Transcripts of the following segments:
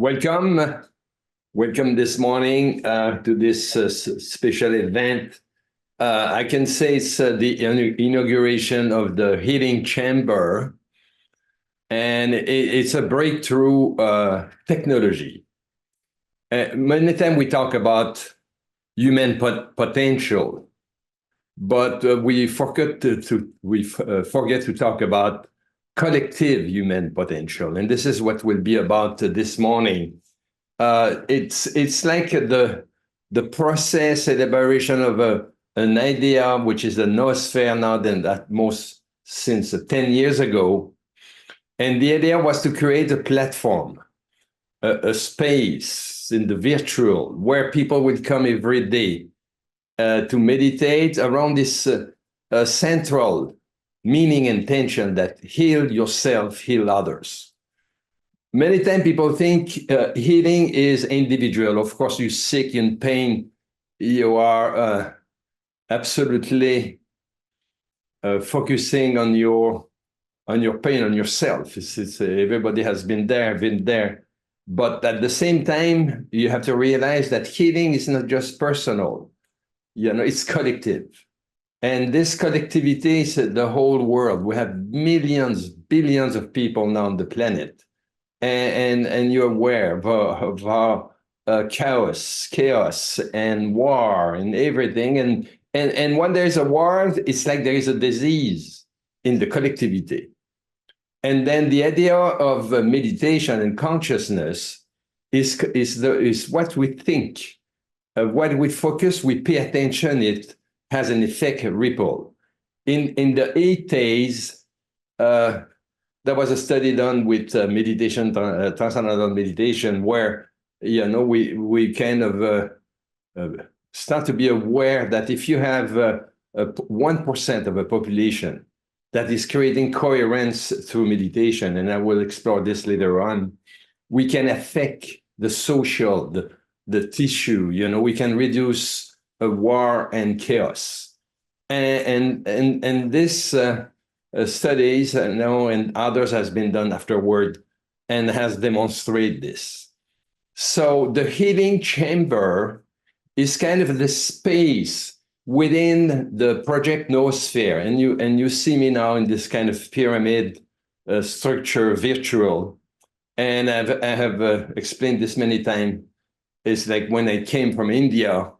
Welcome. Welcome this morning to this special event. I can say it's the inauguration of the Healing Chamber, and it's a breakthrough technology. Many times we talk about human potential, but we forget to talk about collective human potential, and this is what will be about this morning. It's like the process, elaboration of an idea, which is a noosphere now than at most since 10 years ago. And the idea was to create a platform, a space in the virtual where people would come every day to meditate around this central meaning and intention that heal yourself, heal others. Many times people think healing is individual. Of course, you're sick, in pain, you are absolutely focusing on your pain, on yourself. Everybody has been there. But at the same time, you have to realize that healing is not just personal. It's collective. And this collectivity is the whole world. We have millions, billions of people now on the planet. And you're aware of how chaos and war and everything. And when there's a war, it's like there is a disease in the collectivity. And then the idea of meditation and consciousness is what we think, what we focus, we pay attention, it has an effect, a ripple. In the 80s, there was a study done with meditation, transcendental meditation, where we kind of start to be aware that if you have 1% of a population that is creating coherence through meditation, and I will explore this later on, we can affect the social, the tissue. We can reduce war and chaos, and this studies and others has been done afterward and has demonstrated this. So the healing chamber is kind of the space within the project Noosphere, and you see me now in this kind of pyramid structure, virtual, and I have explained this many times. It's like when I came from India,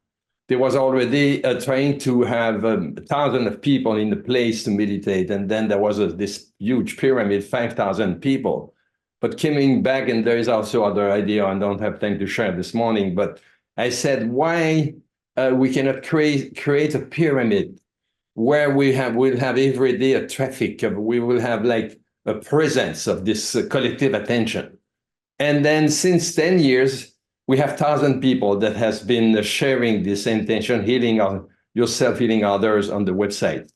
there was already trying to have 1,000 of people in the place to meditate. And then there was this huge pyramid, 5,000 people. But coming back, and there is also other idea I don't have time to share this morning, but I said, why we cannot create a pyramid where we'll have every day a traffic, we will have like a presence of this collective attention. And then since 10 years, we have 1,000 people that has been sharing this intention, healing yourself, healing others on the website.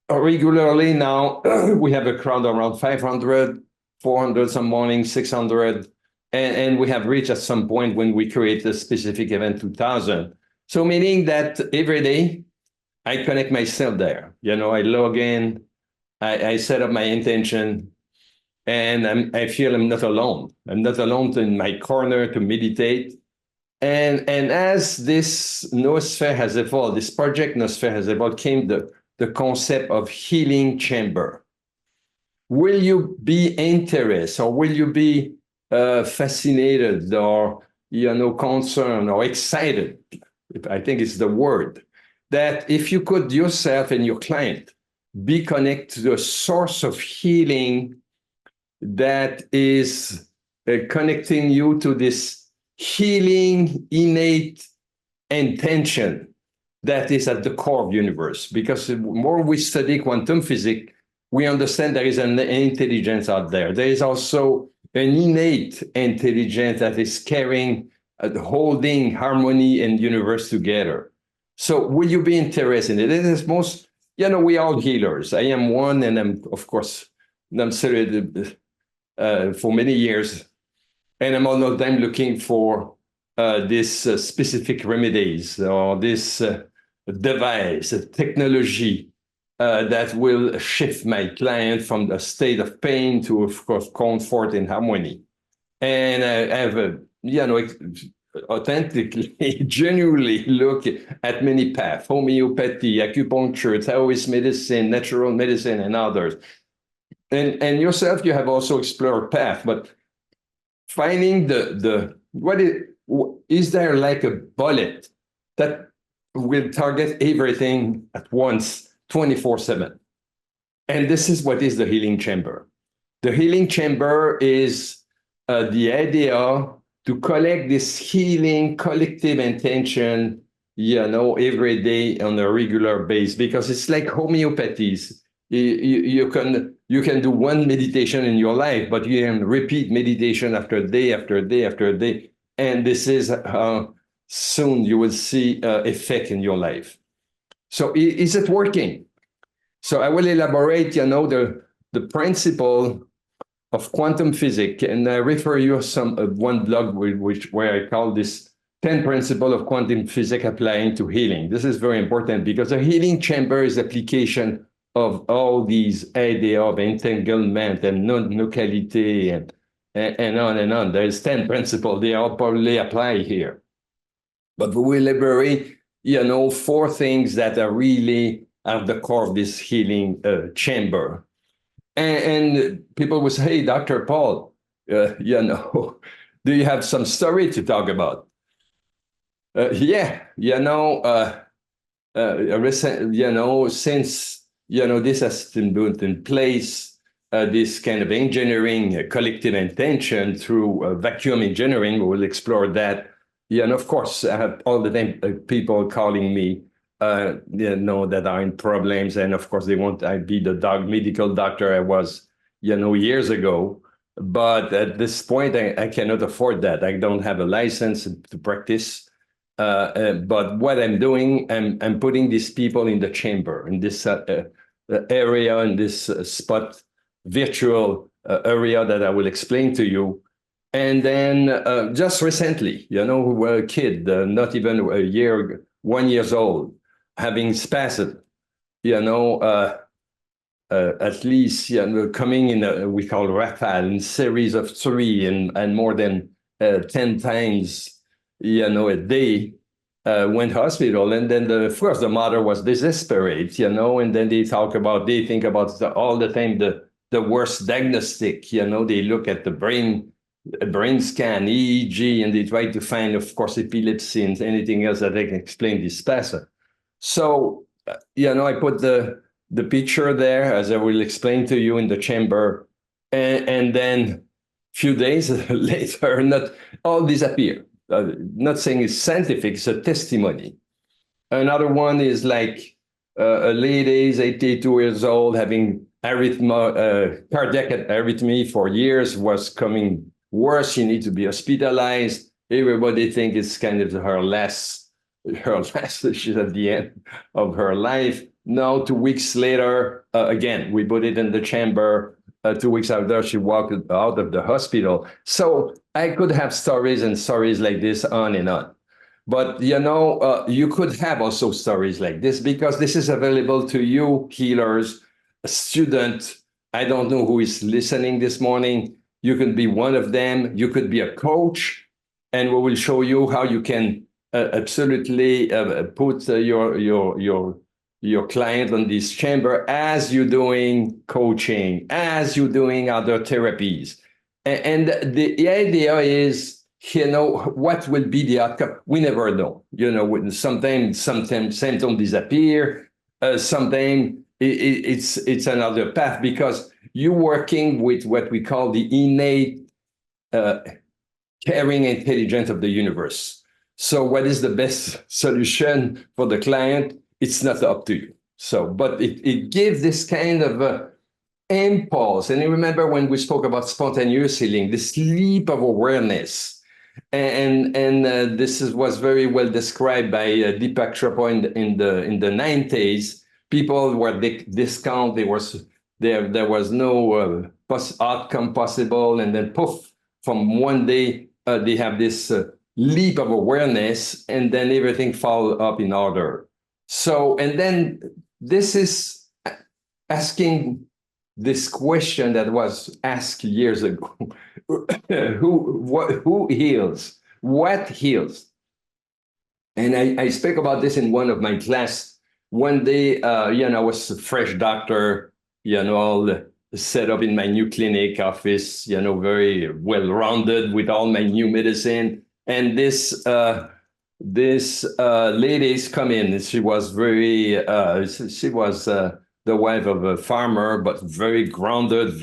Regularly now, we have a crowd around 500, 400 some mornings, 600, and we have reached at some point when we create a specific event, 2,000. So meaning that every day, I connect myself there. I log in, I set up my intention, and I feel I'm not alone. I'm not alone in my corner to meditate. And as this noosphere has evolved, this project noosphere has evolved, came the concept of healing chamber. Will you be interested, or will you be fascinated, or concerned or excited? I think it's the word, that if you could yourself and your client be connected to the source of healing that is connecting you to this healing innate intention that is at the core of the universe. Because the more we study quantum physics, we understand there is an intelligence out there. There is also an innate intelligence that is carrying, holding harmony and universe together. So will you be interested in it? It is most, we are all healers. I am one, and I'm studied for many years, and I'm all the time looking for this specific remedies or this device, technology that will shift my client from the state of pain to, of course, comfort and harmony. And I have authentically, genuinely look at many paths: homeopathy, acupuncture, Taoist medicine, natural medicine, and others. And yourself, you have also explored path, but finding is there like a bullet that will target everything at once, 24/7? And this is what is the healing chamber. The healing chamber is the idea to collect this healing collective intention, every day on a regular basis, because it's like homeopathies. You can do one meditation in your life, but you can repeat meditation after day after day after day, and this is how soon you will see effect in your life. So is it working? So I will elaborate, the principle of quantum physics, and I refer you some one blog where I call this 10 principles of quantum physics applying to healing. This is very important because a healing chamber is application of all these ideas of entanglement and non-locality and on and on. There's 10 principles. They all probably apply here. But we will elaborate, 4 things that are really at the core of this healing chamber. And people will say, hey, Dr. Paul, do you have some story to talk about? Since, this has been put in place, this kind of engineering, collective intention through vacuum engineering, we will explore that. And of course, I have all the time people calling me, that are in problems. And of course, they want I be the medical doctor I was, years ago. But at this point, I cannot afford that. I don't have a license to practice. But what I'm doing, I'm putting these people in the chamber, in this area, in this spot, virtual area that I will explain to you. And then just recently, we were a kid, not even 1 year old, having spasm, at least, coming in, we call rafale, in series of 3 and more than 10 times, a day, went hospital. And then the mother was desperate, and then they think about all the time, the worst diagnostic, they look at the brain scan, EEG, and they try to find, of course, epilepsy and anything else that they can explain this spasm. So, I put the picture there, as I will explain to you, in the chamber. And then a few days later, not all disappear. Not saying it's scientific, it's a testimony. Another one is like a lady is 82 years old, having cardiac arrhythmia for years, was coming worse. She needs to be hospitalized. Everybody thinks it's kind of her last, she's at the end of her life. Now, 2 weeks later, again, we put it in the chamber. 2 weeks after, she walked out of the hospital. So I could have stories and stories like this on and on. But, you could have also stories like this, because this is available to you, healers, a student. I don't know who is listening this morning. You could be one of them. You could be a coach, and we will show you how you can absolutely put your client on this chamber as you're doing coaching, as you're doing other therapies. And the idea is, what will be the outcome? We never know. Sometimes symptoms disappear. Sometimes it's another path, because you're working with what we call the innate caring intelligence of the universe. So what is the best solution for the client? It's not up to you. So, but it gives this kind of impulse. And you remember when we spoke about spontaneous healing, this leap of awareness. And this was very well described by Deepak Chopra in the 90s. People were discount. There was no outcome possible. And then poof, from one day, they have this leap of awareness, and then everything falls up in order. So, and then this is asking this question that was asked years ago. Who heals? What heals? And I speak about this in one of my class. One day, I was a fresh doctor, all set up in my new clinic office, very well-rounded with all my new medicine. And this lady's come in. She was she was the wife of a farmer, but very grounded,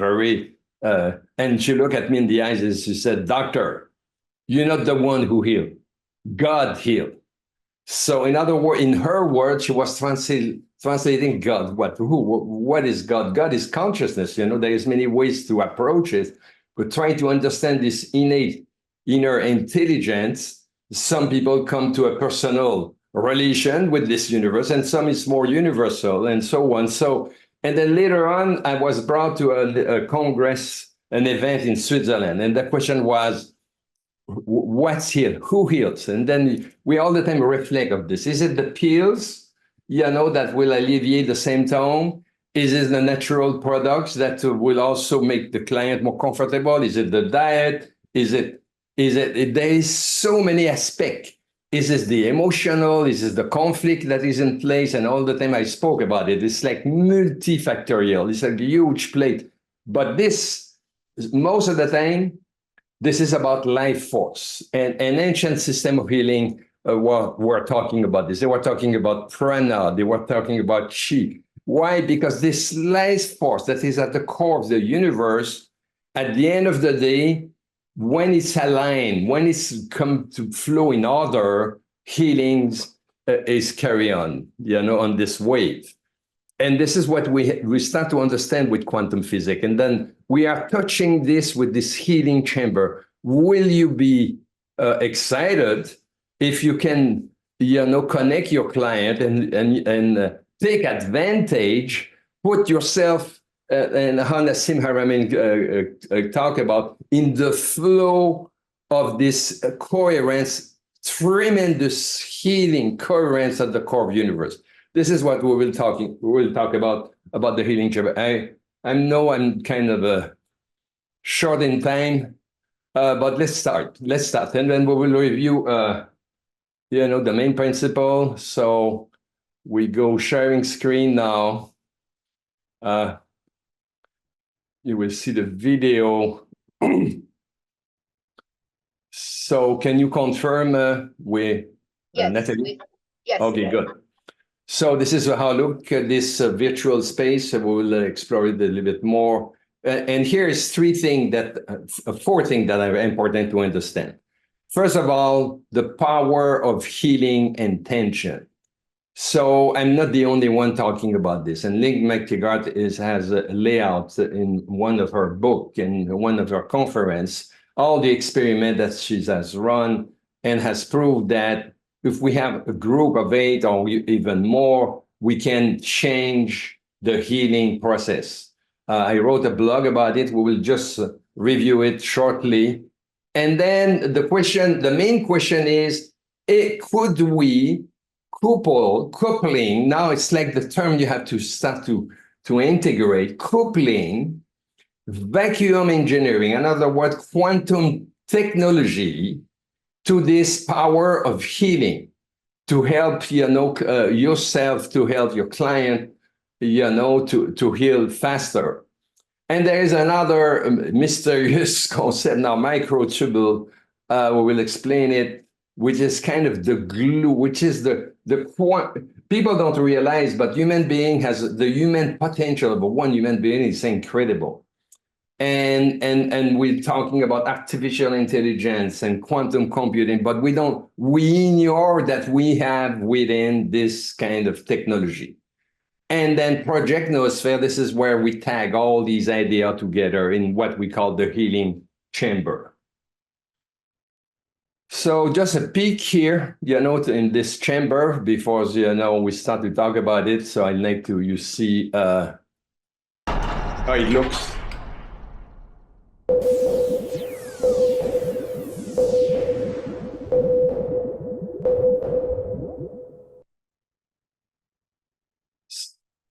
and she looked at me in the eyes and she said, "Doctor, you're not the one who healed. God healed." So in other words, in her words, she was translating God. What is God? God is consciousness. There is many ways to approach it, but trying to understand this innate inner intelligence, some people come to a personal relation with this universe, and some is more universal, and so on. And then later on, I was brought to a congress, an event in Switzerland, and the question was, what's healed? Who heals? And then we all the time reflect of this. Is it the pills, that will alleviate the symptom? Is it the natural products that will also make the client more comfortable? Is it the diet? There is so many aspects. Is it the emotional? Is it the conflict that is in place? And all the time I spoke about it. It's like multifactorial. It's like a huge plate. But this, most of the time, this is about life force. And an ancient system of healing were talking about this. They were talking about prana. They were talking about chi. Why? Because this life force that is at the core of the universe, at the end of the day, when it's aligned, when it's come to flow in order, healings is carry on, on this wave. And this is what we start to understand with quantum physics. And then we are touching this with this healing chamber. Will you be excited if you can, connect your client and take advantage, put yourself, and Hannah Simharaman talk about, in the flow of this coherence, tremendous healing coherence at the core of the universe. This is what we will talk about the healing chamber. I know I'm kind of short in time, but let's start. And then we will review, the main principle. So we go sharing screen now. You will see the video. So can you confirm with yes, Natalie? Yes. Okay, good. So this is how I look at this virtual space. We will explore it a little bit more. And here is four things that are important to understand. First of all, the power of healing intention. So I'm not the only one talking about this. And Lynn McTaggart has a layout in one of her book and one of her conference, all the experiment that she has run and has proved that if we have a group of 8 or even more, we can change the healing process. I wrote a blog about it. We will just review it shortly. And then the main question is, could we coupling, now it's like the term you have to start to integrate, coupling vacuum engineering, in other words, quantum technology, to this power of healing, to help yourself, to help your client, to heal faster. And there is another mysterious concept now, microtubule. We will explain it, which is kind of the glue, which is people don't realize, but human being has the human potential of one human being is incredible. And we're talking about artificial intelligence and quantum computing, but we ignore that we have within this kind of technology. And then Project Noosphere, this is where we tag all these ideas together in what we call the healing chamber. So just a peek here, in this chamber before, we start to talk about it. So I'd like you see how it looks.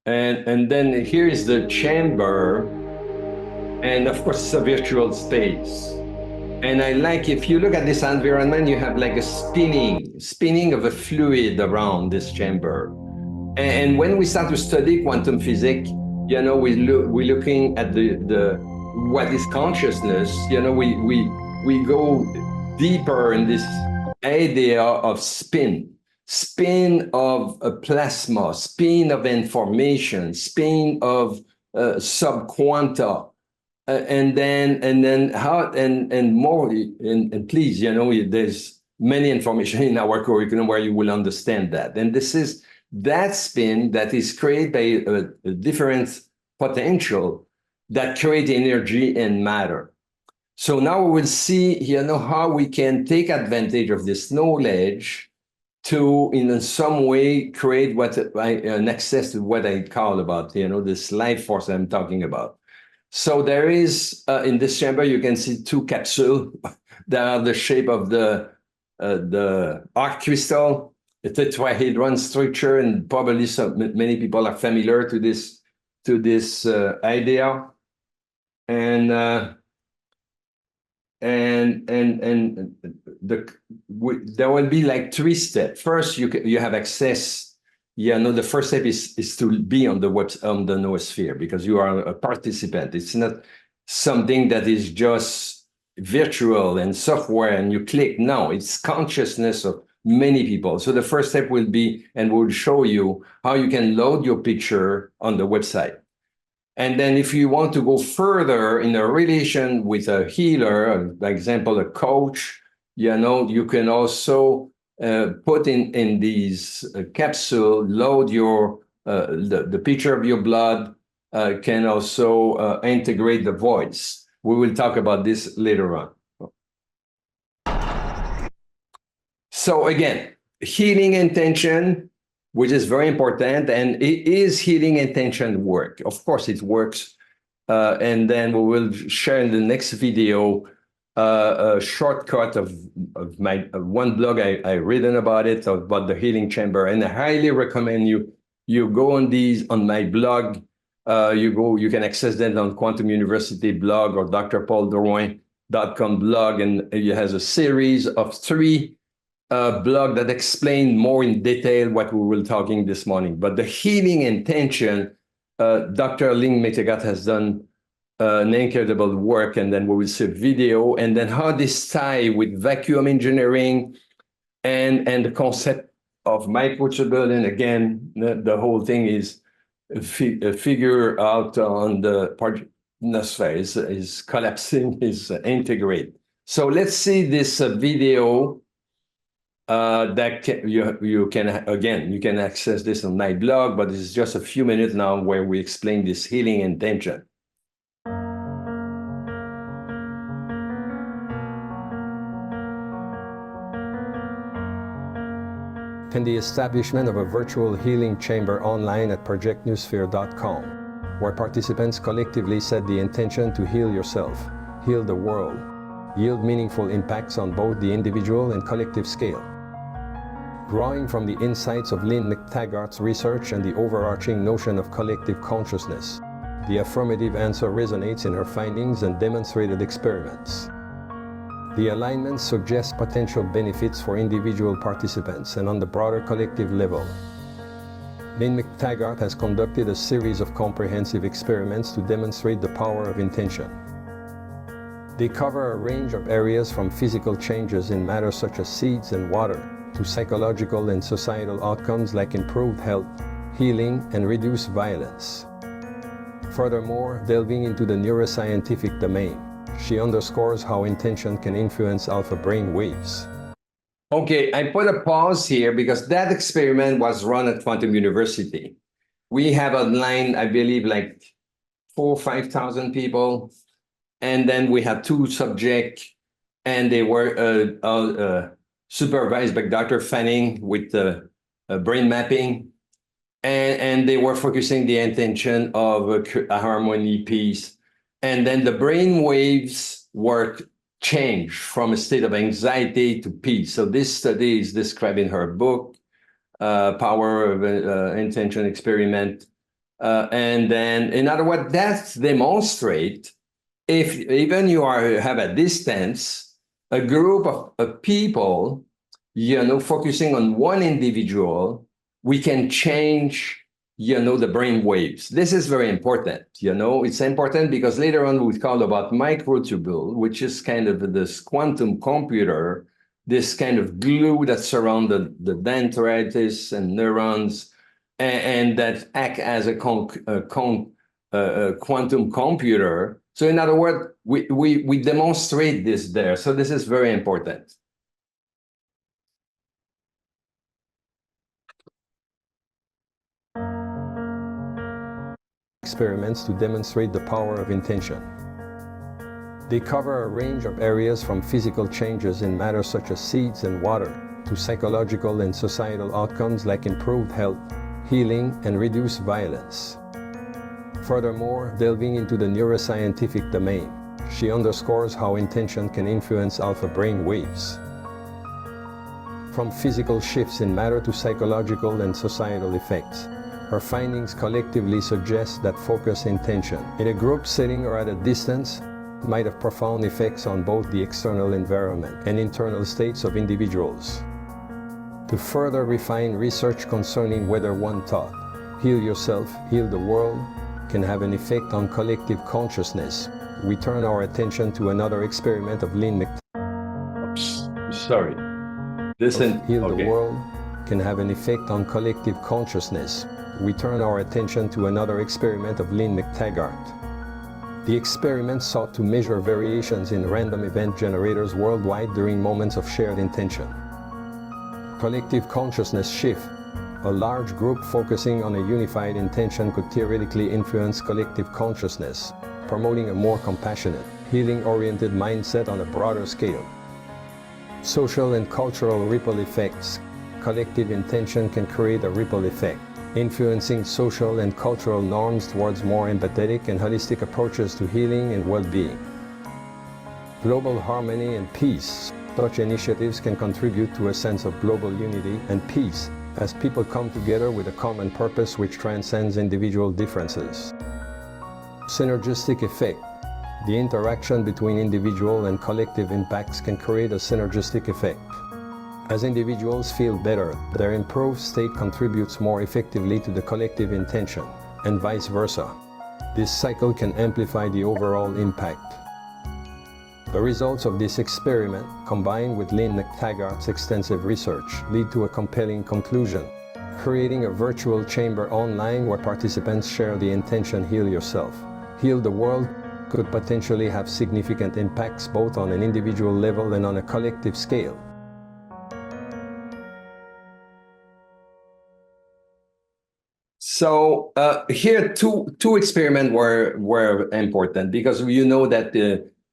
And then here is the chamber. And of course, it's a virtual space. And I like, if you look at this environment, you have like a spinning of a fluid around this chamber. And when we start to study quantum physics, we're looking at the what is consciousness. We go deeper in this idea of spin of a plasma, spin of information, spin of subquanta. And then how and more and please, there's many information in our curriculum where you will understand that. And this is that spin that is created by a different potential that create energy and matter. So now we will see, how we can take advantage of this knowledge to, in some way, create an access to what I call about, this life force I'm talking about. So there is, in this chamber, you can see two capsules that are the shape of the arc crystal, a tetrahedron structure, and probably many people are familiar to this idea. And there will be like 3 steps. First, you have access. The first step is to be on the Noosphere, because you are a participant. It's not something that is just virtual and software and you click. No, it's consciousness of many people. So the first step will be, and we'll show you how you can load your picture on the website. And then if you want to go further in a relation with a healer, for example, a coach, you can also put in these capsule, load your the picture of your blood, can also integrate the voice. We will talk about this later on. So again, healing intention, which is very important, and it is healing intention work. Of course, it works. And then we will share in the next video a shortcut of my one blog I written about the healing chamber, and I highly recommend you go on my blog. You can access that on Quantum University blog or drpauldrouin.com blog, and it has a series of 3 blog that explain more in detail what we were talking this morning. But the healing intention, Dr. Ling Metegat has done an incredible work, and then we will see a video, and then how this tie with vacuum engineering and the concept of microtubule. And again, the whole thing is figure out on the Noosphere is collapsing, is integrate. So let's see this video. You can access this on my blog, but it's just a few minutes now where we explain this healing intention. And the establishment of a virtual healing chamber online at projectnoosphere.com, where participants collectively set the intention to heal yourself, heal the world, yield meaningful impacts on both the individual and collective scale. Drawing from the insights of Lynn McTaggart's research and the overarching notion of collective consciousness, the affirmative answer resonates in her findings and demonstrated experiments. The alignment suggests potential benefits for individual participants and on the broader collective level. Lynn McTaggart has conducted a series of comprehensive experiments to demonstrate the power of intention. They cover a range of areas from physical changes in matter such as seeds and water, to psychological and societal outcomes like improved health, healing, and reduced violence. Furthermore, delving into the neuroscientific domain, she underscores how intention can influence alpha brain waves. Okay, I put a pause here because that experiment was run at Quantum University. We have online, I believe, like 4,000 or 5,000 people. And then we had 2 subjects, and they were supervised by Dr. Fanning with the brain mapping. And they were focusing the intention of a harmony piece. And then the brain waves were changed from a state of anxiety to peace. So this study is described in her book, Power of Intention Experiment. And then, in other words, that demonstrate if even you have a distance, a group of people, focusing on one individual, we can change, the brain waves. This is very important. It's important because later on we talk about microtubule, which is kind of this quantum computer, this kind of glue that surrounds the dendrites and neurons, and that act as a quantum computer. So in other words, we demonstrate this there. So this is very important. Experiments to demonstrate the power of intention. They cover a range of areas from physical changes in matter such as seeds and water to psychological and societal outcomes like improved health, healing, and reduced violence. Furthermore, delving into the neuroscientific domain, she underscores how intention can influence alpha brain waves. From physical shifts in matter to psychological and societal effects, her findings collectively suggest that focused intention, in a group setting or at a distance, might have profound effects on both the external environment and internal states of individuals. To further refine research concerning whether one thought, heal yourself, heal the world, can have an effect on collective consciousness, we turn our attention to another experiment of Lynn Sorry. Listen. Heal the world can have an effect on collective consciousness. We turn our attention to another experiment of Lynn McTaggart. The experiment sought to measure variations in random event generators worldwide during moments of shared intention. Collective consciousness shift. A large group focusing on a unified intention could theoretically influence collective consciousness, promoting a more compassionate, healing-oriented mindset on a broader scale. Social and cultural ripple effects. Collective intention can create a ripple effect, influencing social and cultural norms towards more empathetic and holistic approaches to healing and well-being. Global harmony and peace. Such initiatives can contribute to a sense of global unity and peace as people come together with a common purpose which transcends individual differences. Synergistic effect. The interaction between individual and collective impacts can create a synergistic effect. As individuals feel better, their improved state contributes more effectively to the collective intention, and vice versa. This cycle can amplify the overall impact. The results of this experiment, combined with Lynn McTaggart's extensive research, lead to a compelling conclusion. Creating a virtual chamber online where participants share the intention "Heal yourself, heal the world" could potentially have significant impacts both on an individual level and on a collective scale. So here, two experiments were important because you know that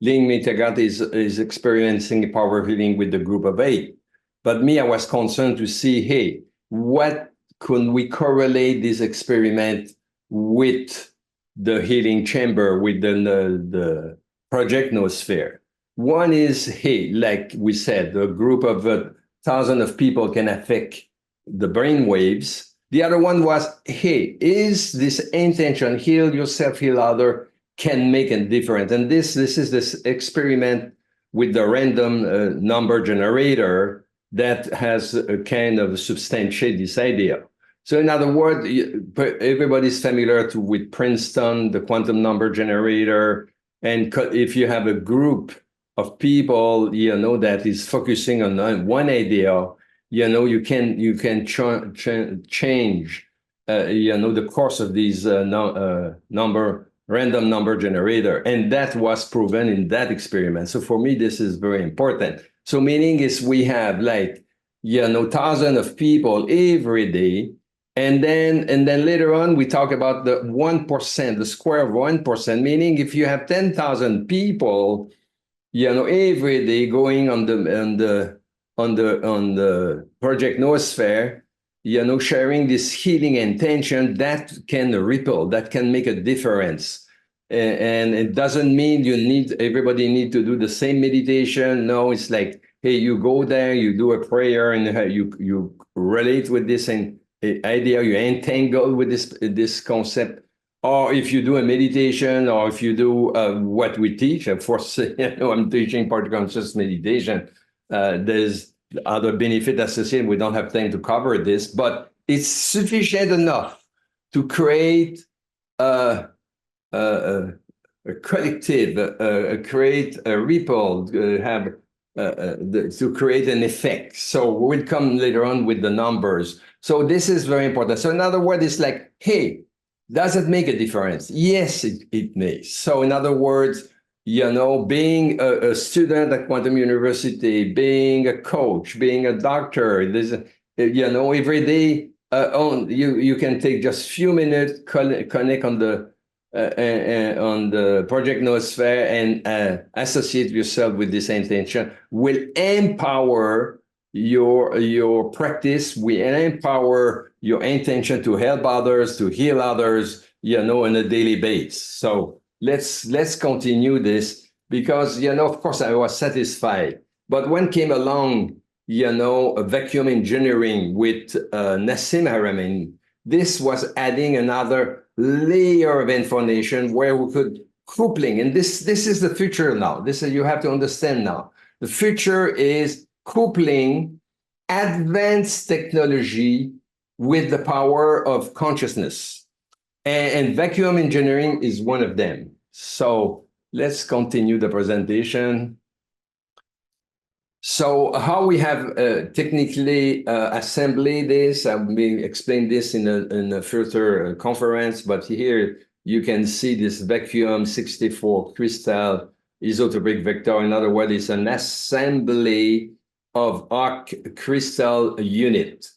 Lynn McTaggart is experiencing power healing with the group of 8. But me, I was concerned to see, hey, what could we correlate this experiment with the healing chamber, with the project Noosphere? One is, hey, like we said, a group of 1,000 of people can affect the brain waves. The other one was, hey, is this intention, heal yourself, heal other, can make a difference? And this is this experiment with the random number generator that has a kind of substantiate this idea. So in other words, everybody's familiar with Princeton, the quantum number generator. And if you have a group of people, that is focusing on one idea, you can change, the course of these random number generator. And that was proven in that experiment. So for me, this is very important. So meaning is we have thousands of people every day. And then later on, we talk about the 1%, the square of 1%, meaning if you have 10,000 people, every day going on the project Noosphere, sharing this healing intention, that can ripple, that can make a difference. And it doesn't mean everybody need to do the same meditation. No, it's like, hey, you go there, you do a prayer, and you relate with this idea, you entangle with this concept, or if you do a meditation, or if you do what we teach, of course, I'm teaching particle conscious meditation. There's other benefit associated. We don't have time to cover this, but it's sufficient enough to create a collective, create a ripple, to create an effect. So we'll come later on with the numbers. So this is very important. So in other words, it's like, hey, does it make a difference? Yes, it may. So in other words, being a student at Quantum University, being a coach, being a doctor, there's, every day, you can take just few minutes, connect on the project Noosphere and associate yourself with this intention, will empower your practice, will empower your intention to help others, to heal others, on a daily basis. So let's continue this, because, of course, I was satisfied. But when came along, vacuum engineering with Nassim Haramein, this was adding another layer of information where we could coupling, and this is the future now. This is, you have to understand now. The future is coupling advanced technology with the power of consciousness, and vacuum engineering is one of them. So let's continue the presentation. So how we have technically assembled this, I will explain this in a further conference, but here you can see this vacuum 64 crystal isotopic vector. In other words, it's an assembly of arc crystal unit,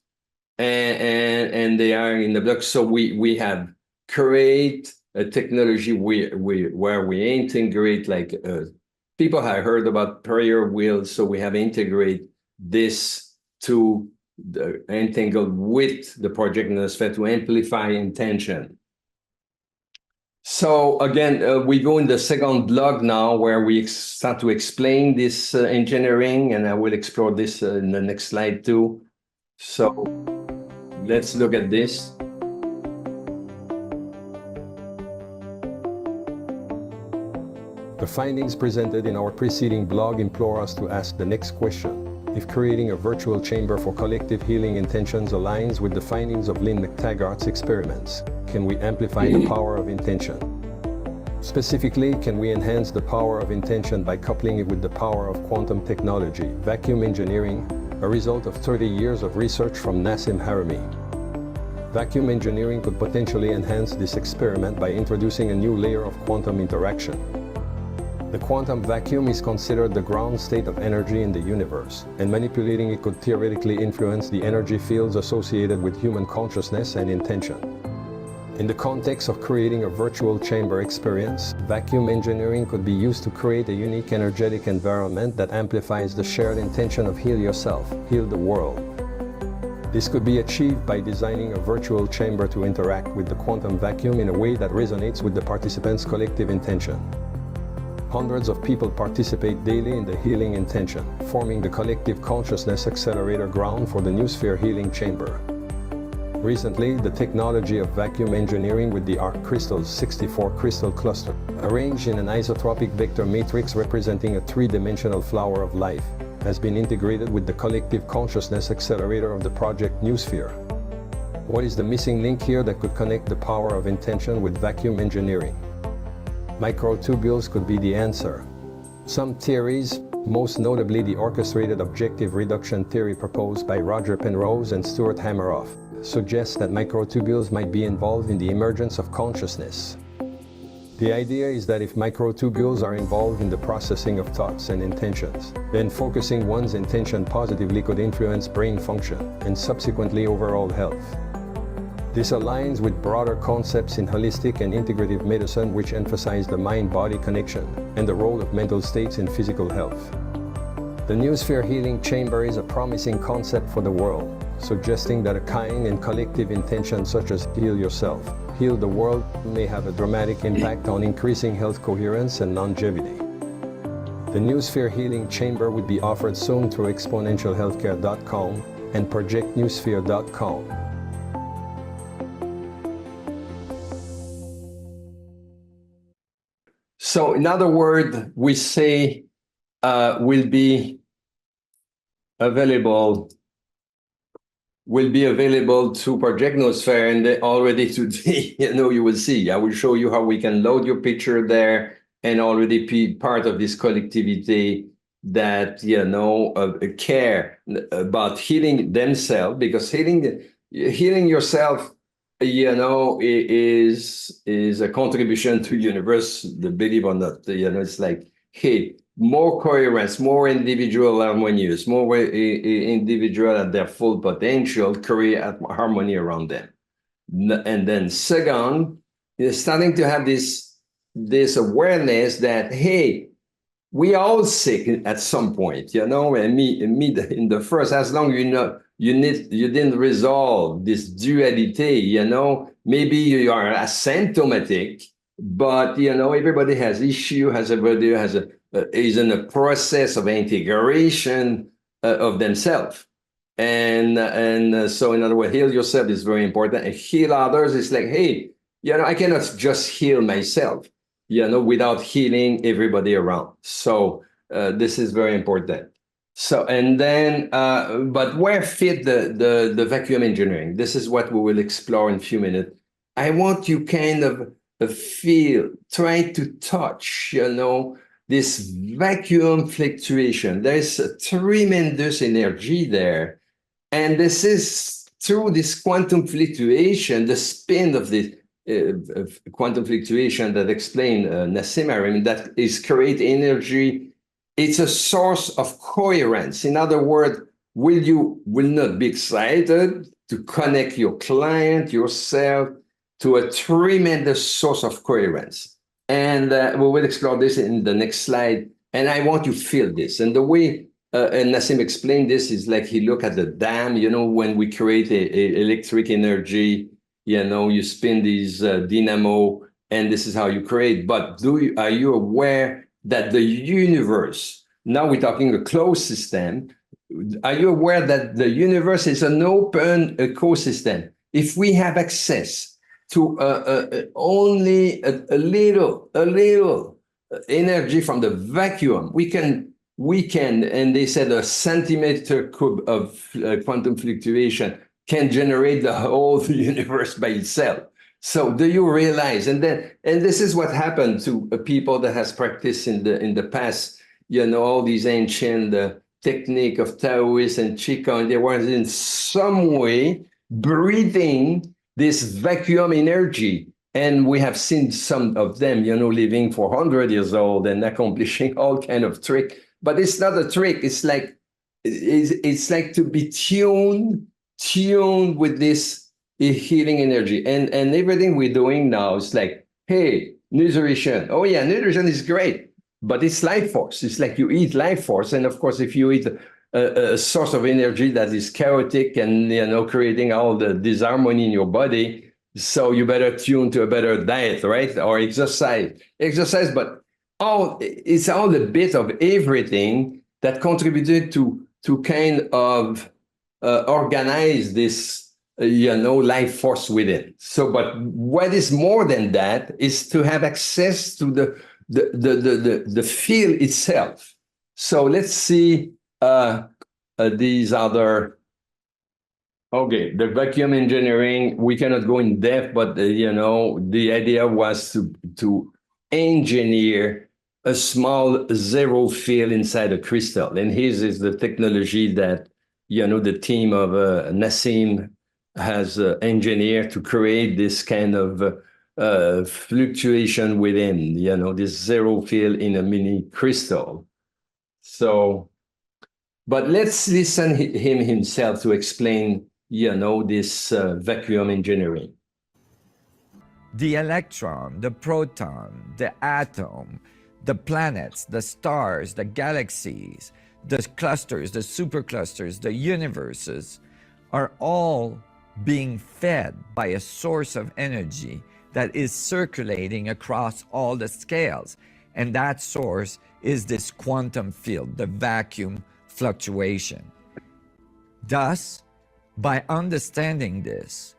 and they are in the block. So we have create a technology where we integrate, like people have heard about prayer wheels, so we have integrate this to entangle with the project Noosphere to amplify intention. So again, we go in the second block now, where we start to explain this engineering, and I will explore this in the next slide too. So let's look at this. The findings presented in our preceding blog implore us to ask the next question. If creating a virtual chamber for collective healing intentions aligns with the findings of Lynn McTaggart's experiments, can we amplify the power of intention? Specifically, can we enhance the power of intention by coupling it with the power of quantum technology, vacuum engineering, a result of 30 years of research from Nassim Haramein? Vacuum engineering could potentially enhance this experiment by introducing a new layer of quantum interaction. The quantum vacuum is considered the ground state of energy in the universe, and manipulating it could theoretically influence the energy fields associated with human consciousness and intention. In the context of creating a virtual chamber experience, vacuum engineering could be used to create a unique energetic environment that amplifies the shared intention of heal yourself, heal the world. This could be achieved by designing a virtual chamber to interact with the quantum vacuum in a way that resonates with the participants' collective intention. Hundreds of people participate daily in the healing intention, forming the collective consciousness accelerator ground for the Noosphere Healing Chamber. Recently, the technology of vacuum engineering with the arc crystals 64 crystal cluster, arranged in an isotropic vector matrix representing a three-dimensional flower of life, has been integrated with the collective consciousness accelerator of the project Noosphere. What is the missing link here that could connect the power of intention with vacuum engineering? Microtubules could be the answer. Some theories, most notably the orchestrated objective reduction theory proposed by Roger Penrose and Stuart Hameroff, suggest that microtubules might be involved in the emergence of consciousness. The idea is that if microtubules are involved in the processing of thoughts and intentions, then focusing one's intention positively could influence brain function and subsequently overall health. This aligns with broader concepts in holistic and integrative medicine, which emphasize the mind-body connection and the role of mental states in physical health. The Noosphere Healing Chamber is a promising concept for the world, suggesting that a kind and collective intention such as heal yourself, heal the world may have a dramatic impact on increasing health coherence and longevity. The Noosphere Healing Chamber will be offered soon through exponentialhealthcare.com and projectnoosphere.com. So in other words, we say will be available to Project Noosphere, and already today, you will see. I will show you how we can load your picture there and already be part of this collectivity that, care about healing themselves, because healing yourself, is a contribution to universe, believe or not. It's like, hey, more coherence, more individual harmonious, more individual at their full potential, create harmony around them. And then second, starting to have this awareness that, hey, we all sick at some point, and me in the first, as long you didn't resolve this duality, maybe you are asymptomatic, but everybody has issue, everybody is in a process of integration of themselves. And so in other words, heal yourself is very important, and heal others is like, hey, I cannot just heal myself, without healing everybody around. So this is very important. So, and then, but where fit the vacuum engineering? This is what we will explore in a few minutes. I want you kind of feel, try to touch, this vacuum fluctuation. There's a tremendous energy there. And this is through this quantum fluctuation, the spin of the quantum fluctuation that explain Nassim Haramein, that is create energy. It's a source of coherence. In other words, will not be excited to connect your client, yourself, to a tremendous source of coherence. And we will explore this in the next slide. And I want you to feel this. And the way and Nassim explained this is like he looked at the dam, when we create a electric energy, you spin these dynamo, and this is how you create. But are you aware that the universe, now we're talking a closed system, are you aware that the universe is an open ecosystem? If we have access to only a little energy from the vacuum, we can, and they said a centimeter cube of quantum fluctuation can generate the whole universe by itself. So do you realize? And this is what happened to people that has practiced in the past, all these ancient technique of Taoist and Qigong, they were in some way breathing this vacuum energy. And we have seen some of them, living for 100 years old and accomplishing all kind of trick. But it's not a trick. It's like to be tuned with this healing energy. And everything we're doing now is like, hey, nutrition. Oh yeah, nutrition is great, but it's life force. It's like you eat life force. And of course, if you eat a source of energy that is chaotic and, creating all the disharmony in your body, so you better tune to a better diet, right? Or exercise, but it's all a bit of everything that contributed to kind of organize this, life force within. So, but what is more than that is to have access to the field itself. So let's see these other. Okay, the vacuum engineering, we cannot go in depth, but the idea was to engineer a small zero field inside a crystal. And his is the technology that, the team of Nassim has engineered to create this kind of fluctuation within, this zero field in a mini crystal. So, but let's listen him himself to explain, this vacuum engineering. The electron, the proton, the atom, the planets, the stars, the galaxies, the clusters, the superclusters, the universes are all being fed by a source of energy that is circulating across all the scales. And that source is this quantum field, the vacuum fluctuation. Thus, by understanding this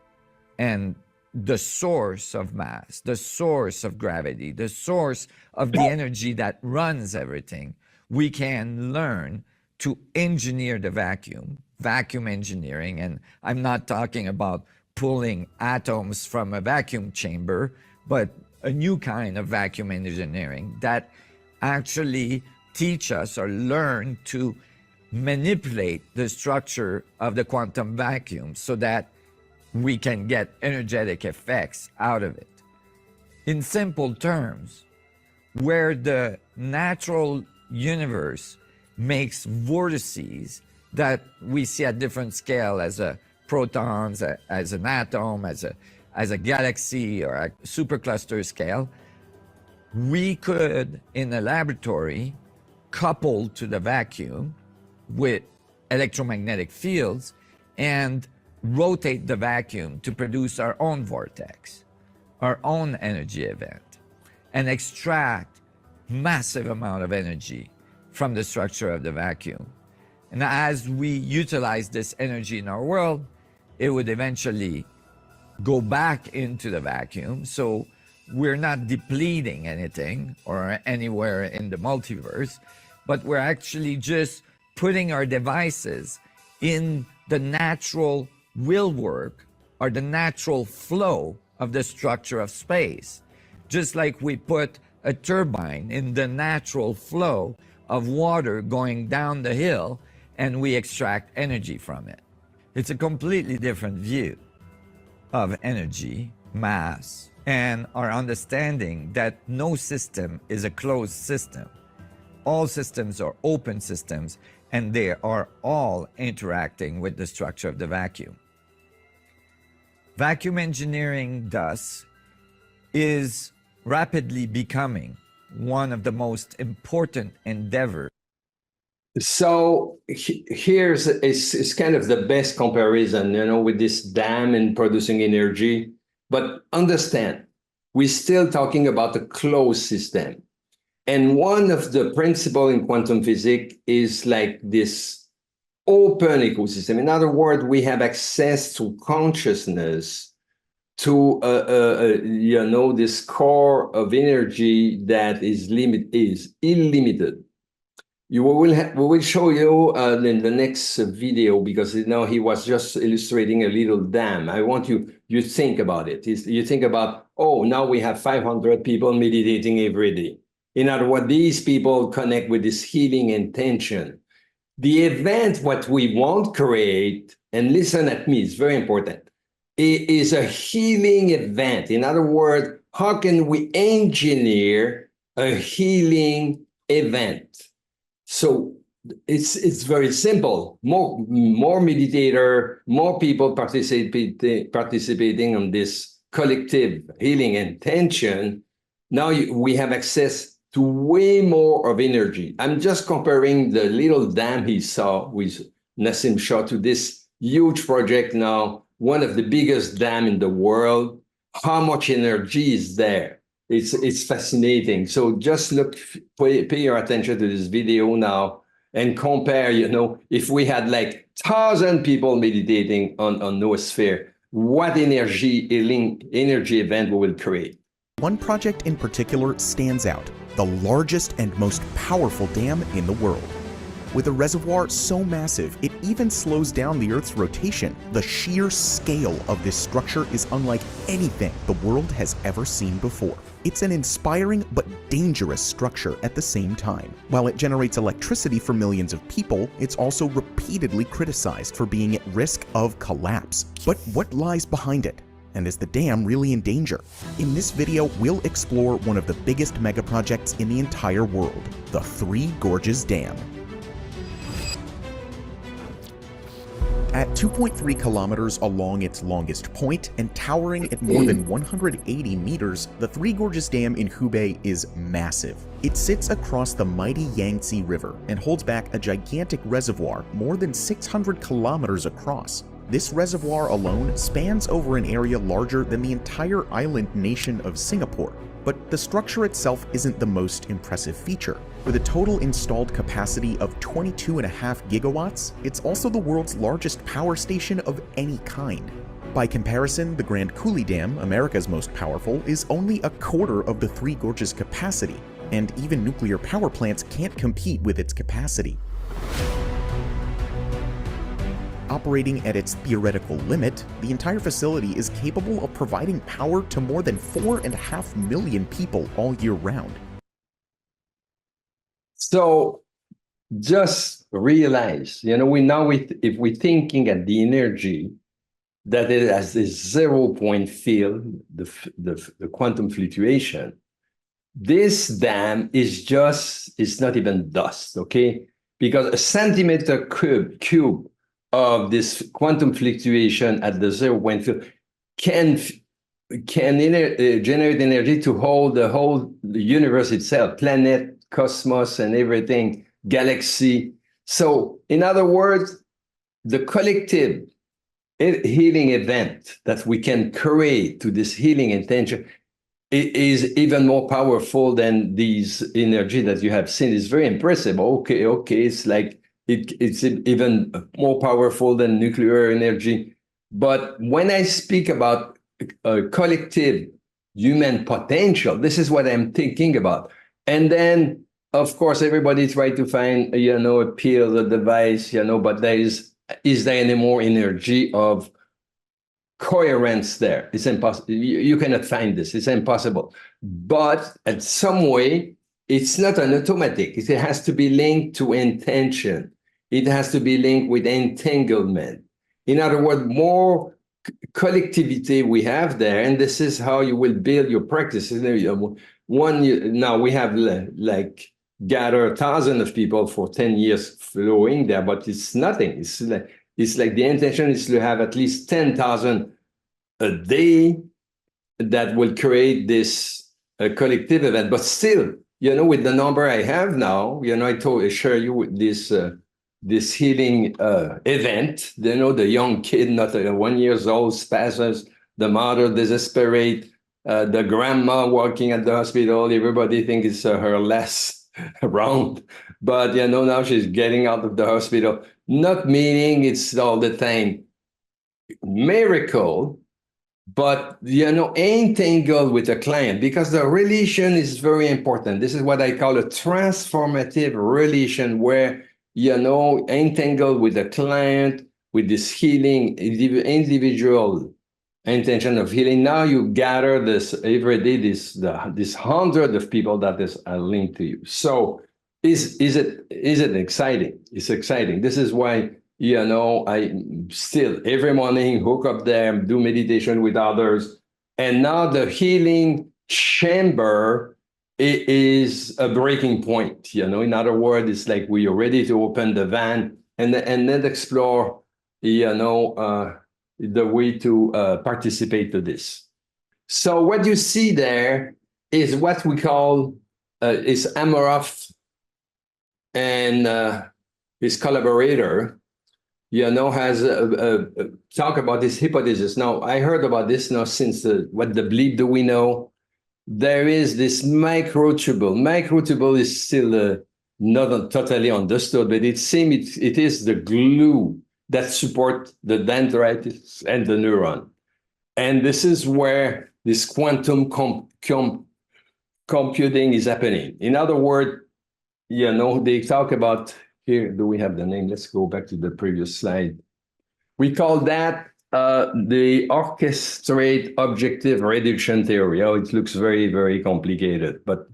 and the source of mass, the source of gravity, the source of the energy that runs everything, we can learn to engineer the vacuum engineering. And I'm not talking about pulling atoms from a vacuum chamber, but a new kind of vacuum engineering that actually teach us or learn to manipulate the structure of the quantum vacuum so that we can get energetic effects out of it. In simple terms, where the natural universe makes vortices that we see at different scale as a protons, as an atom, as a galaxy or a supercluster scale, we could, in a laboratory, couple to the vacuum with electromagnetic fields and rotate the vacuum to produce our own vortex, our own energy event, and extract massive amount of energy from the structure of the vacuum. And as we utilize this energy in our world, it would eventually go back into the vacuum. So we're not depleting anything or anywhere in the multiverse, but we're actually just putting our devices in the natural will work or the natural flow of the structure of space. Just like we put a turbine in the natural flow of water going down the hill and we extract energy from it. It's a completely different view of energy, mass, and our understanding that no system is a closed system. All systems are open systems, and they are all interacting with the structure of the vacuum. Vacuum engineering, thus, is rapidly becoming one of the most important endeavors. So here's it's kind of the best comparison, with this dam and producing energy. But understand, we're still talking about a closed system. And one of the principles in quantum physics is like this open ecosystem. In other words, we have access to consciousness, to this core of energy that is illimited. We will show you in the next video, because he was just illustrating a little dam. I want you think about it. You think about, now we have 500 people meditating every day. In other words, these people connect with this healing intention. The event, what we want to create, and listen at me, it's very important, it is a healing event. In other words, how can we engineer a healing event? So it's very simple. More meditator, more people participating on this collective healing intention. Now we have access to way more of energy. I'm just comparing the little dam he saw with Nassim Shah to this huge project now, one of the biggest dam in the world. How much energy is there? It's fascinating. So just pay your attention to this video now and compare, if we had like 1,000 people meditating on Noosphere, what energy event we will create. One project in particular stands out, the largest and most powerful dam in the world. With a reservoir so massive, it even slows down the Earth's rotation. The sheer scale of this structure is unlike anything the world has ever seen before. It's an inspiring but dangerous structure at the same time. While it generates electricity for millions of people, it's also repeatedly criticized for being at risk of collapse. But what lies behind it? And is the dam really in danger? In this video, we'll explore one of the biggest megaprojects in the entire world, the Three Gorges Dam. At 2.3 kilometers along its longest point and towering at more than 180 meters, the Three Gorges Dam in Hubei is massive. It sits across the mighty Yangtze River and holds back a gigantic reservoir more than 600 kilometers across. This reservoir alone spans over an area larger than the entire island nation of Singapore. But the structure itself isn't the most impressive feature. With a total installed capacity of 22.5 gigawatts, it's also the world's largest power station of any kind. By comparison, the Grand Coulee Dam, America's most powerful, is only a quarter of the Three Gorges capacity, and even nuclear power plants can't compete with its capacity. Operating at its theoretical limit, the entire facility is capable of providing power to more than 4.5 million people all year round. So just realize, if we're thinking at the energy that it has this 0-point field, the quantum fluctuation, this dam is not even dust, okay? Because a centimeter cube of this quantum fluctuation at the 0-point field can generate energy to hold the universe itself, planet, cosmos, and everything, galaxy. So, in other words, the collective healing event that we can create to this healing intention is even more powerful than these energy that you have seen. It's very impressive. Okay, it's like it's even more powerful than nuclear energy. But when I speak about collective human potential, this is what I'm thinking about. And then, of course, everybody tries to find, a pill, a device, but is there any more energy of coherence there? It's impossible. You cannot find this. It's impossible. But at some way, it's not an automatic. It has to be linked to intention. It has to be linked with entanglement. In other words, more collectivity we have there, and this is how you will build your practice. Now we have like gather thousands of people for 10 years flowing there, but it's nothing. It's like the intention is to have at least 10,000 a day that will create this collective event. But still, with the number I have now, I share you with this healing event. The young kid, not 1 year old, spasms, the mother desperate, the grandma working at the hospital. Everybody thinks it's her last round, but now she's getting out of the hospital. Not meaning it's all the time miracle, but entangled with the client, because the relation is very important. This is what I call a transformative relation, where entangled with the client, with this healing, individual intention of healing. Now you gather this every day, this hundred of people that are linked to you. So is it exciting? It's exciting. This is why I still every morning hook up there, do meditation with others, and now the healing chamber is a breaking point. In other words, it's like we are ready to open the van and then explore the way to participate to this. So what you see there is what we call is Amorov and his collaborator, has talk about this hypothesis. Now, I heard about this now since what the bleep do we know? There is this microtubule. Microtubule is still not totally understood, but it seems it is the glue that support the dendrites and the neuron. And this is where this quantum computing is happening. In other words, they talk about, here, do we have the name? Let's go back to the previous slide. We call that the orchestrate objective reduction theory. Oh, it looks very, very complicated, but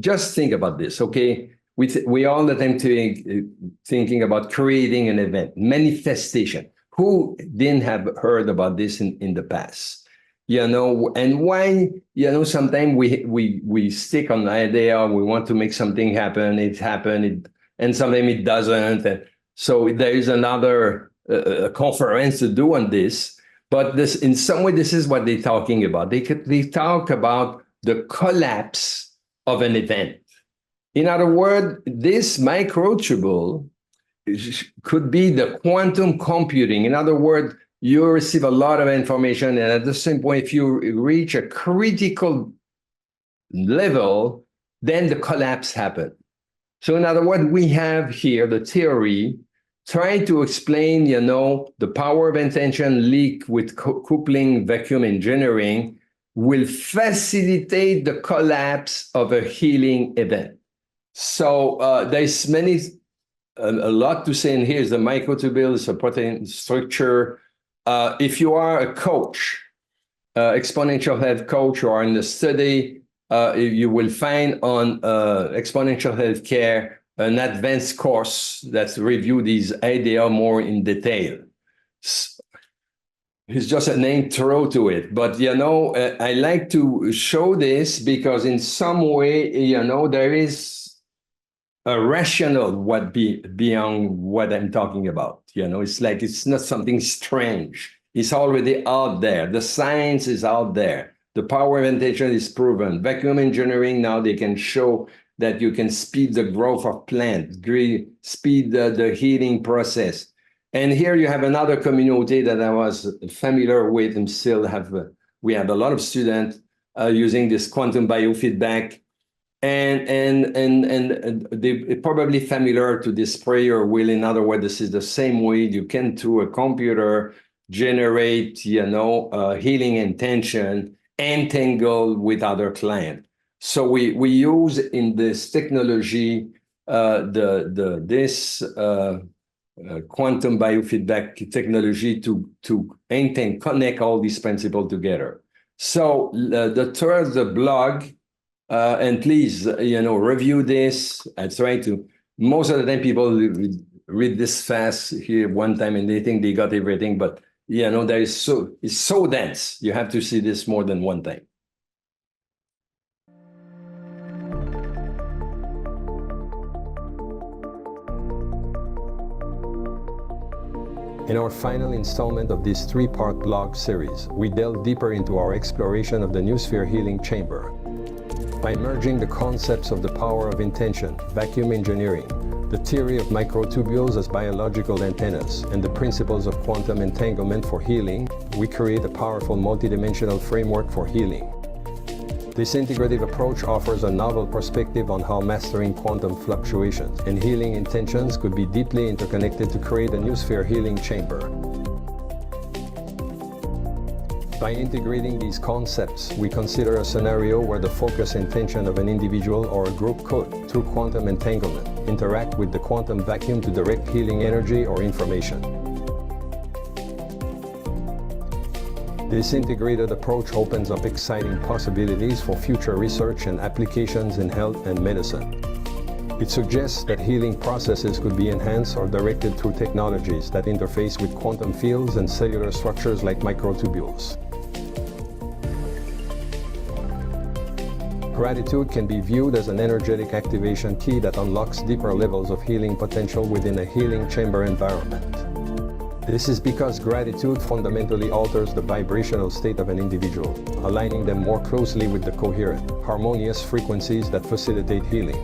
just think about this, okay? We all the time thinking about creating an event, manifestation. Who didn't have heard about this in the past? And why, sometimes we stick on the idea, we want to make something happen, it happened, and sometimes it doesn't. And so there is another conference to do on this. But this, in some way, this is what they're talking about. They talk about the collapse of an event. In other words, this microtubule could be the quantum computing. In other words, you receive a lot of information, and at the same point, if you reach a critical level, then the collapse happens. So in other words, we have here the theory try to explain, the power of intention leak with coupling vacuum engineering will facilitate the collapse of a healing event. So there's a lot to say in here. Is the microtubule, supporting structure. If you are a coach, exponential health coach, or in the study, you will find on exponential healthcare an advanced course that's review these ideas more in detail. It's just an intro to it, but I like to show this because in some way, there is a rational beyond what I'm talking about. It's like it's not something strange. It's already out there. The science is out there. The power of intention is proven. Vacuum engineering, now they can show that you can speed the growth of plants, speed the healing process. And here you have another community that I was familiar with and still have. We have a lot of students using this quantum biofeedback, and they're probably familiar to this prayer wheel. In other words, this is the same way you can, through a computer, generate, healing intention, entangle with other client. So we use in this technology this quantum biofeedback technology to connect all these principles together. So the blog, and please, review this. I try to. Most of the time, people read this fast here one time and they think they got everything, but it's so dense. You have to see this more than one time. In our final installment of this three-part blog series, we delve deeper into our exploration of the Noosphere Healing Chamber. By merging the concepts of the power of intention, vacuum engineering, the theory of microtubules as biological antennas, and the principles of quantum entanglement for healing, we create a powerful multidimensional framework for healing. This integrative approach offers a novel perspective on how mastering quantum fluctuations and healing intentions could be deeply interconnected to create a Noosphere Healing Chamber. By integrating these concepts, we consider a scenario where the focus intention of an individual or a group could, through quantum entanglement, interact with the quantum vacuum to direct healing energy or information. This integrated approach opens up exciting possibilities for future research and applications in health and medicine. It suggests that healing processes could be enhanced or directed through technologies that interface with quantum fields and cellular structures like microtubules. Gratitude can be viewed as an energetic activation key that unlocks deeper levels of healing potential within a healing chamber environment. This is because gratitude fundamentally alters the vibrational state of an individual, aligning them more closely with the coherent, harmonious frequencies that facilitate healing.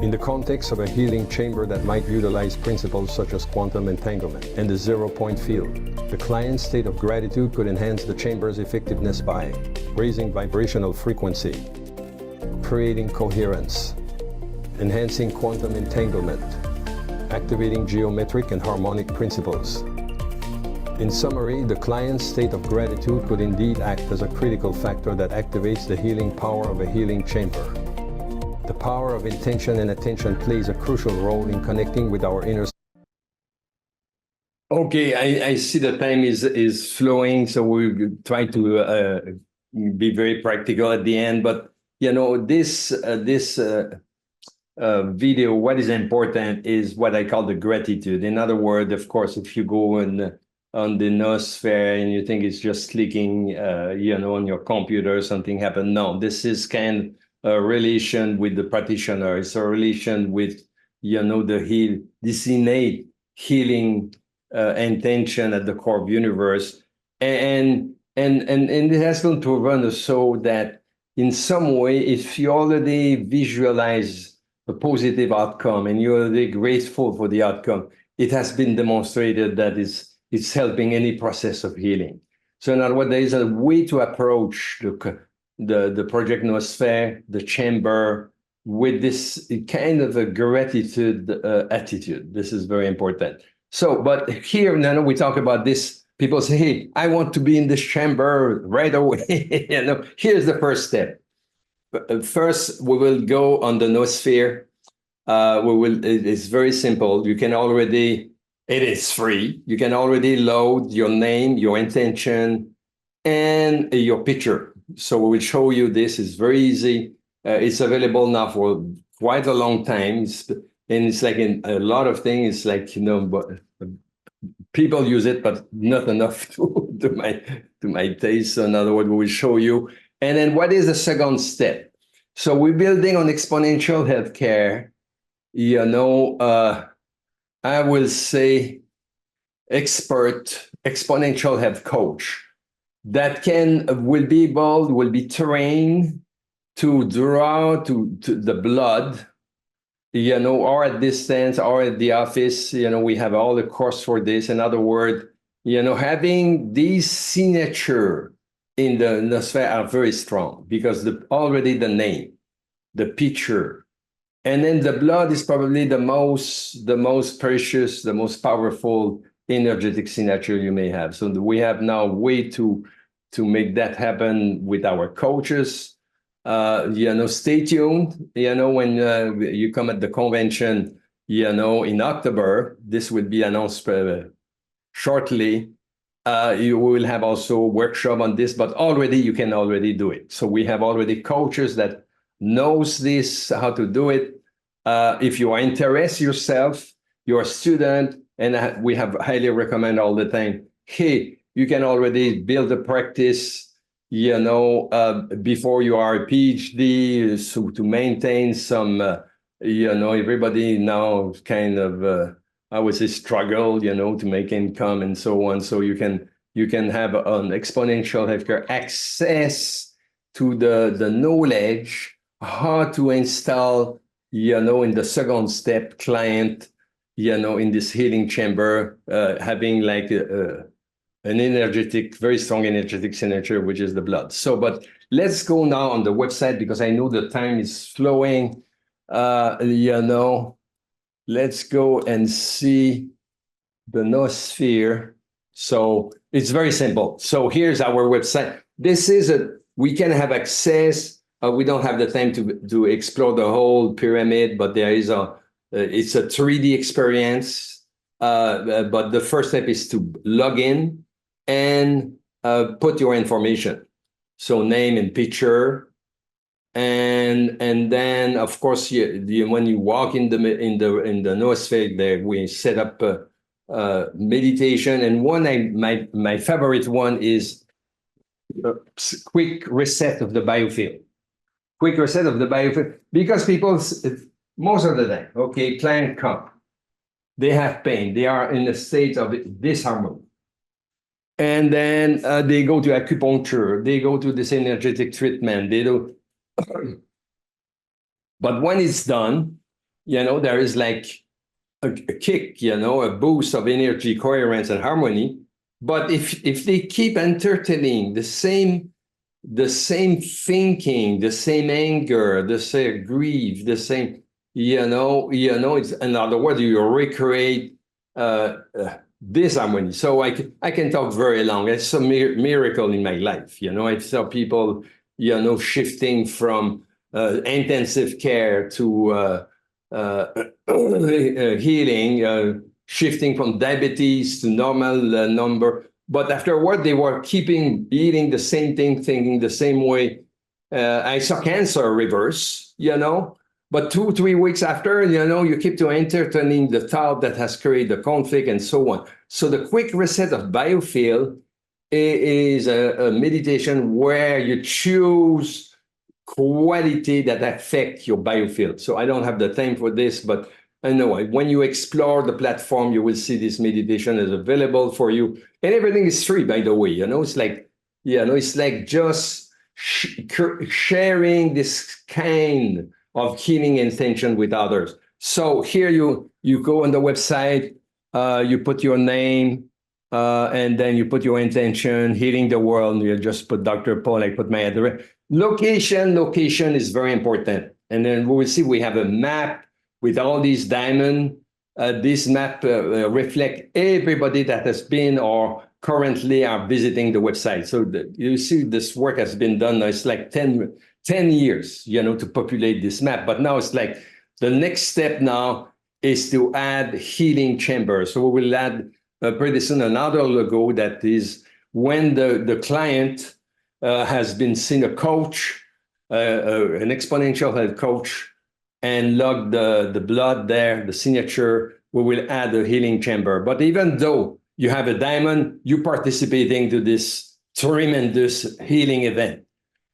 In the context of a healing chamber that might utilize principles such as quantum entanglement and the zero-point field, the client's state of gratitude could enhance the chamber's effectiveness by raising vibrational frequency, creating coherence, enhancing quantum entanglement, activating geometric and harmonic principles. In summary, the client's state of gratitude could indeed act as a critical factor that activates the healing power of a healing chamber. The power of intention and attention plays a crucial role in connecting with our inner. Okay, I see the time is flowing, so we try to be very practical at the end. But this video, what is important is what I call the gratitude. In other words, of course, if you go on the Noosphere and you think it's just clicking, on your computer, something happened. No, this is kind of a relation with the practitioner. It's a relation with, this innate healing intention at the core of universe. And it has been proven so that in some way, if you already visualize a positive outcome and you're already grateful for the outcome, it has been demonstrated that it's helping any process of healing. So in other words, there is a way to approach the Project Noosphere, the chamber, with this kind of a gratitude attitude. This is very important. So, but here, now we talk about this. People say, hey, I want to be in this chamber right away. Here's the first step. First, we will go on the Noosphere. It's very simple. You can already, it is free. You can already load your name, your intention, and your picture. So we will show you this. It's very easy. It's available now for quite a long time. And it's like in a lot of things, it's like, but people use it, but not enough to my taste. So in other words, we will show you. And then what is the second step? So we're building on exponential healthcare, I will say expert exponential health coach that will be trained to draw to the blood, or at distance or at the office. We have all the course for this. In other words, having these signature in the Noosphere are very strong because already the name, the picture, and then the blood is probably the most precious, the most powerful energetic signature you may have. So we have now a way to make that happen with our coaches. Stay tuned. When you come at the convention, in October, this will be announced shortly. You will have also a workshop on this, but you can already do it. So we have already coaches that knows this, how to do it. If you are interested yourself, you're a student, and we have highly recommend all the time, hey, you can already build a practice, before you are a PhD, so to maintain some, everybody now kind of, I would say struggle, to make income and so on. So you can have an exponential healthcare access to the knowledge, how to install, in the second step client, in this healing chamber, having like an energetic, very strong energetic signature, which is the blood. So, but let's go now on the website because I know the time is flowing. Let's go and see the Noosphere. So it's very simple. So here's our website. We can have access. We don't have the time to explore the whole pyramid, but there is it's a 3D experience. But the first step is to log in and put your information. So name and picture. And then, of course, when you walk in the Noosphere, there we set up meditation. And my favorite one is a quick reset of the biofield. Quick reset of the biofield, because people, most of the time, client come, they have pain, they are in a state of disharmony. And then they go to acupuncture, they go to this energetic treatment, they do. But when it's done, there is like a kick, a boost of energy, coherence, and harmony. But if they keep entertaining the same thinking, the same anger, the same grief, the same, it's, in other words, you recreate disharmony. So I can talk very long. It's a miracle in my life. I saw people, shifting from intensive care to healing, shifting from diabetes to normal number. But afterward, they were eating the same thing, thinking the same way. I saw cancer reverse, but 2-3 weeks after, you keep to entertaining the thought that has created the conflict and so on. So the quick reset of biofield is a meditation where you choose quality that affect your biofield. So I don't have the time for this, but I know when you explore the platform, you will see this meditation is available for you. And everything is free, by the way. It's like, it's like just sharing this kind of healing intention with others. So here you go on the website, you put your name, and then you put your intention, healing the world. You just put Dr. Paul, I put my address. Location is very important. And then we will see we have a map with all these diamonds. This map reflect everybody that has been or currently are visiting the website. So you see this work has been done. It's like 10 years, to populate this map. But now it's like the next step now is to add healing chamber. So we will add pretty soon another logo that is when the client has been seen a coach, an exponential health coach, and log the blood there, the signature, we will add a healing chamber. But even though you have a diamond, you're participating to this tremendous healing event.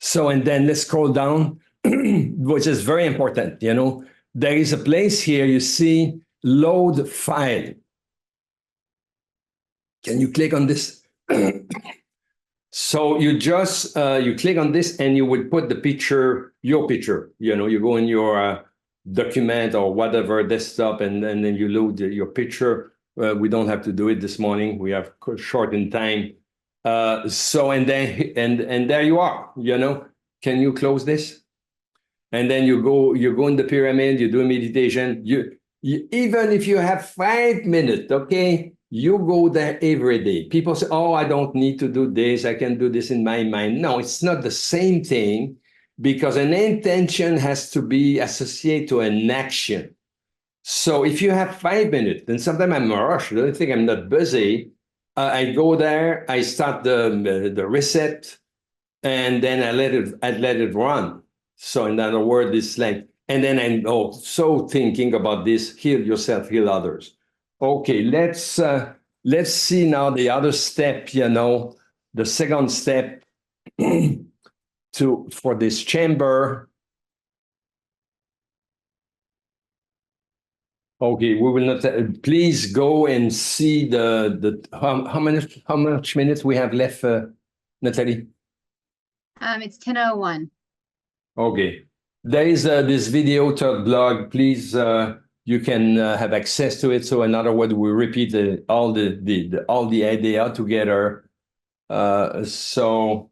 So, and then let's scroll down, which is very important. There is a place here, you see, load file. Can you click on this? So you just, you click on this and you would put the picture, your picture, you go in your document or whatever desktop and then you load your picture. We don't have to do it this morning. We have short in time. So, and then, and there you are, can you close this? And then you go in the pyramid, you do a meditation. You even if you have 5 minutes, okay, you go there every day. People say, oh, I don't need to do this. I can do this in my mind. No, it's not the same thing because an intention has to be associated to an action. So if you have 5 minutes, then sometimes I'm rushed. I don't think I'm not busy. I go there, I start the reset, and then I let it run. So in other words, it's like, and then I'm also thinking about this: heal yourself, heal others. Okay, let's see now the other step. The second step for this chamber. Okay, we will not. Please go and see how much minutes we have left, Nathalie. It's 10:01. Okay, there is this video third blog. Please, you can have access to it. So in other words, we repeat all the idea together. So,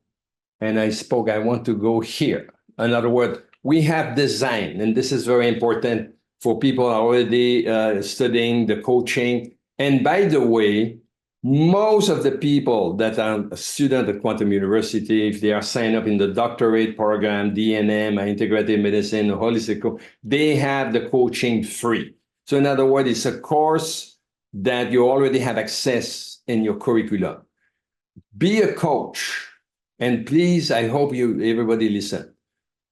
and I want to go here. In other words, we have design, and this is very important for people already studying the coaching. And by the way, most of the people that are a student at Quantum University, if they are signed up in the doctorate program, DNM, integrative medicine, holistic, they have the coaching free. So in other words, it's a course that you already have access in your curriculum. Be a coach. And please, I hope everybody listen.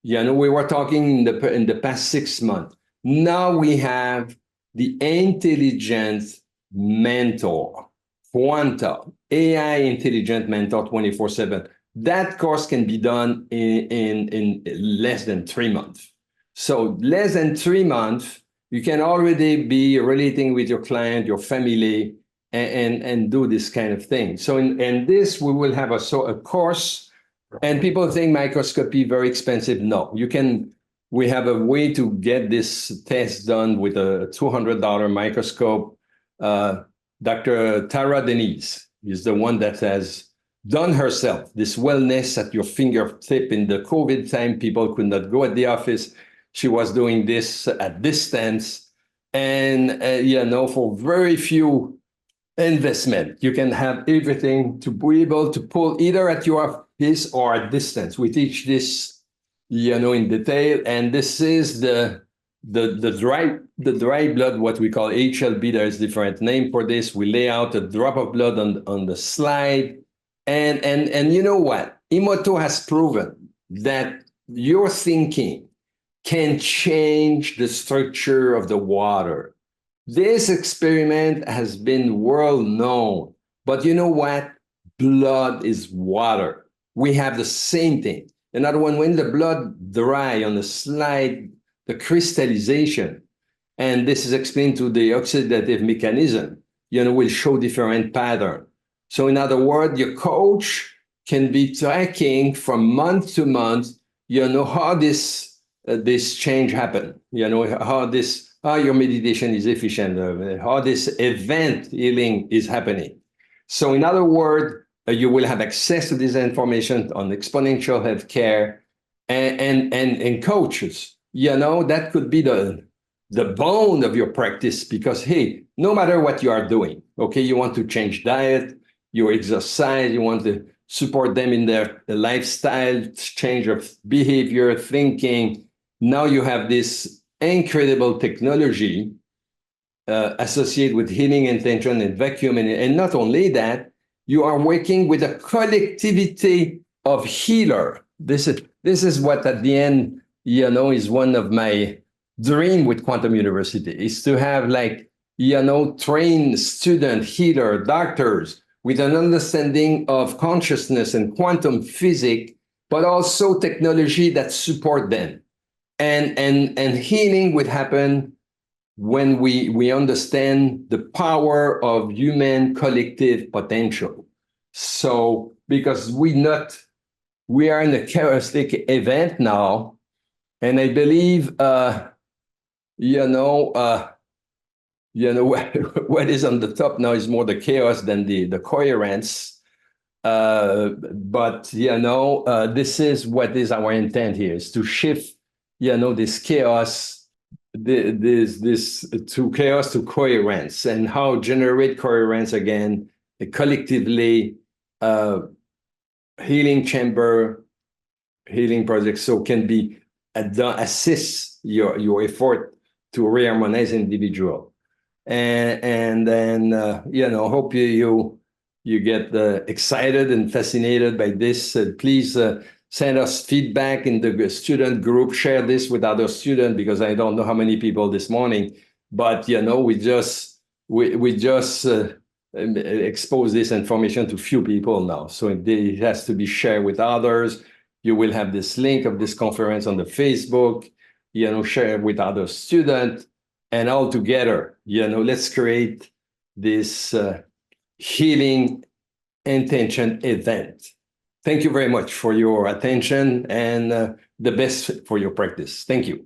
We were talking in the past 6 months. Now we have the intelligent mentor, Quanta, AI intelligent mentor 24/7. That course can be done in less than 3 months. So less than 3 months, you can already be relating with your client, your family, and do this kind of thing. So in this, we will have a course, and people think microscopy very expensive. No, we have a way to get this test done with a $200 microscope. Dr. Tara Denise is the one that has done herself this wellness at your fingertip. In the COVID time, people could not go at the office. She was doing this at distance. And, for very few investment, you can have everything to be able to pull either at your office or at distance. We teach this, in detail. And this is the dry blood, what we call HLB. There is different name for this. We lay out a drop of blood on the slide. And you know what? Emoto has proven that your thinking can change the structure of the water. This experiment has been world known. But you know what? Blood is water. We have the same thing. Another one, when the blood dry on the slide, the crystallization, and this is explained to the oxidative mechanism, will show different pattern. So in other words, your coach can be tracking from month to month, how this change happened, how your meditation is efficient, how this event healing is happening. So in other words, you will have access to this information on exponential healthcare and coaches that could be the bone of your practice, because, hey, no matter what you are doing, okay, you want to change diet, you exercise, you want to support them in their lifestyle, change of behavior, thinking. Now you have this incredible technology associated with healing intention and vacuum. And not only that, you are working with a collectivity of healer. This is what at the end, is one of my dream with Quantum University, is to have trained student healer doctors with an understanding of consciousness and quantum physics, but also technology that support them. And healing would happen when we understand the power of human collective potential. So, because we are in a chaotic event now, and I believe, what is on the top now is more the chaos than the coherence. But this is what is our intent here, is to shift, this chaos, this to chaos to coherence, and how generate coherence again, collectively, healing chamber, healing projects, so can be assist your effort to reharmonize individual. And then hope you get excited and fascinated by this. Please send us feedback in the student group. Share this with other students, because I don't know how many people this morning, but we just expose this information to few people now. So it has to be shared with others. You will have this link of this conference on the Facebook, share it with other students, and all together, let's create this healing intention event. Thank you very much for your attention, and the best for your practice. Thank you.